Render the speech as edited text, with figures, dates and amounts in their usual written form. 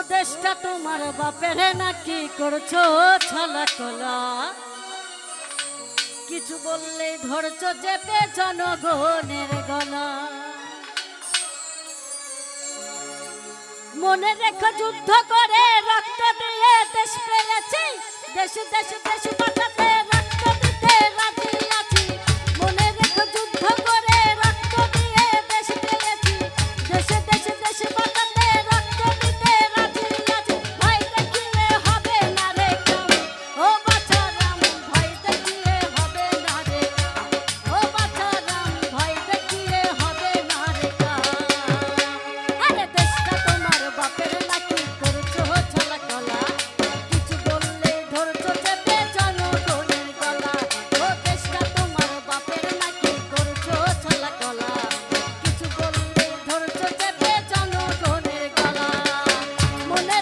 দেশটা তোমার বাপের নাকি করছো ছলা কলা কিছু বললেই ধরছো চেপে জনগণের গলা মনে রেখো যুদ্ধ করে রক্ত দিয়ে দেশ পেয়েছি দেশ দেশ দেশ বাঁচাতে রক্ত দিতে রাজি আছি মনে রেখো যুদ্ধ করে রক্ত দিয়ে দেশ পেয়েছি দেশ দেশ দেশ বাঁচাতে রক্ত দিতে রাজি আছি ভাই দেখিলে হবে না রে কাম ও বাছারাম ভাই দেখিলে হবে না রে ও বাছারাম ভাই দেখিলে হবে না রে কাম আরে দেশটা তোমার বাপের নাকি করছো ছলা কলা কিছু বললে ধরছো চেপে জনগণের গলা ও দেশটা তোমার বাপের নাকি করছো ছলা কলা কিছু বললে ধরছো চেপে জনগণের গলা মনে